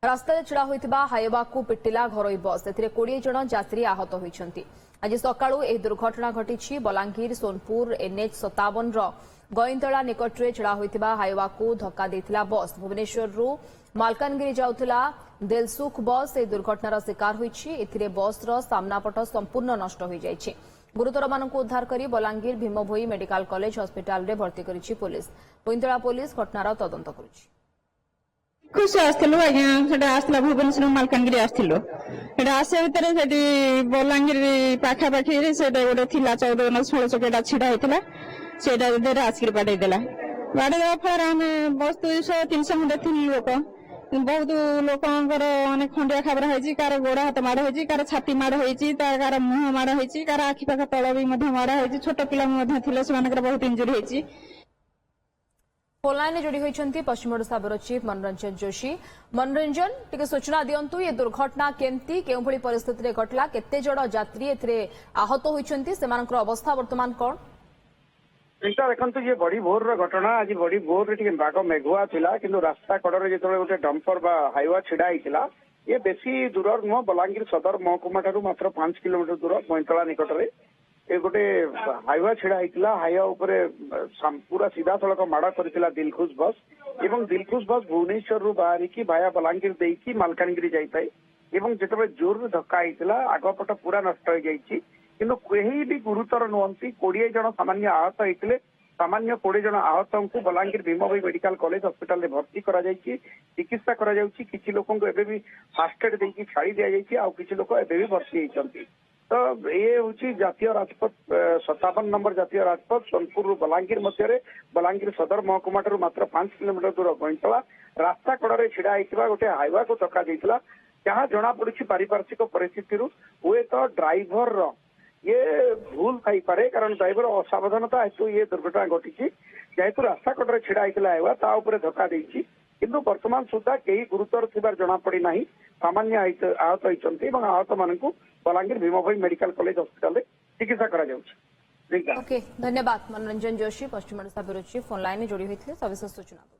रास्तार छिड़ा होता हाइवा को पिटिला घरोई बस ए 20 जन यात्री आहत होती। आज सकाळू ए दुर्घटना घटी बलांगीर सोनपुर एनएच 57 गईंतला निकटरे छिड़ा होता हाइवा को धक्का देथिला बस। भुवनेश्वर मालकानगिरी जाउथिला दिलसुख बस ए दुर्घटनार शिकार होईछि। एथिरे बसर सामनापट संपूर्ण नष्ट हो जाइछि। गुरुतर मानक उद्धार करी Balangir Bhimbhoi medical college hospital रे भर्ती करिछि पुलिस। गईंतला पुलिस घटनार तदंत करुछि। खुशी आसलु आज्ञा सेटा आसला भुवनेश्वर मालकानगिरी आसथिलु एटा आसे भितर सेठी बलांगीर पाखा पाखी रे सेटा गोटे थिला 14 न 16 चकेटा छिडा हेतला सेटा देर आसकिर पाडे देला बाडे देवा फर हम बस 200 300 मुंडे थिल लोक बहुत लोकंकर अनेक खंडिया खबर होईची कार गोड़ा हाथ माड़ होईची कार छाती माड़ होईची कार मुंह माड़ होईची कार आखि पाखा तळ भी मध्य माड़ होईची छोट पिला मध्य थिले सेमानकर बहुत इंजुरी होईची। फोनलाइन जोड़ी होती पश्चिम ओडिशा ब्यूरो चीफ मनोरंजन जोशी। मनोरंजन टिके सूचना दिंतु ये दुर्घटना केमती केउ भली परिस्थिति रे घटला केते जण यात्री एथिरे आहत होइछन्ती सेमानकर अवस्था वर्तमान कोन एटा देखंतु ये बड़ी भोर र घटना। आज बड़ी भोर रे टिके बाग मेघुआ थिला किंतु रास्ता कड़रे जेतले गोटे डंपर बा हाईवा छिडा हितला ये बेसी दूर न बलांगीर सदर महकुमा ठारू मात्र 5 किलोमीटर दूर पैंतला निकटरे ए गोटे हाईवा छिड़ा होता हाईवा उपरे पूरा सीधा सड़क माड़ कर दिलखुश बस एवं दिलखुश बस भुवनेश्वर बाहर की भाया बलांगीर देकी मालकानगिरी जाए जिते जोर धक्का होता आगपट पूरा नष्ट हो जाइए किंतु कहीं भी गुरुतर नुहति 20 जन सामान्य आहत होते सामान्य 20 जन आहत को Balangir Bhimbhoi medical college hospital में भर्ती करा चिकित्सा करा किसी लोक भी फास्ट एड देकी छाड़ी दि जाइए आउ किसी लोक एबे भी भर्ती होती। तो ये हूँ जातीय राजपथ 57 नंबर जातीय राजपथ सोनपुर बलांगीर मध्य बलांगीर सदर महकुमा ठारू मात्र 5 किलोमीटर दूर गईंतला रास्ता कड़े छिड़ा होता गोटे हाईवा को धक्का देता जहाँ जना पड़ी पारिपार्श्विक परिस्थिति हुए तो ड्राइवर ये भूल थी पारे कारण ड्राइवर असावधानता हेतु ये दुर्घटना घटी जेहेतु रास्ता कड़े छिड़ा होता हाईवा ता उपरे धक्का देती किंतु वर्तमान सुधा कई गुरुतर थिबार जना पड़ी नाही सामान्य आहत होती आहत मानक Balangir Bhimbhoi medical college hospital चिकित्सा करा जाउछि। ओके धन्यवाद मनोरंजन जोशी पश्चिम Odisha bureau chief phone line जोड़ी होते सविशेष सूचना।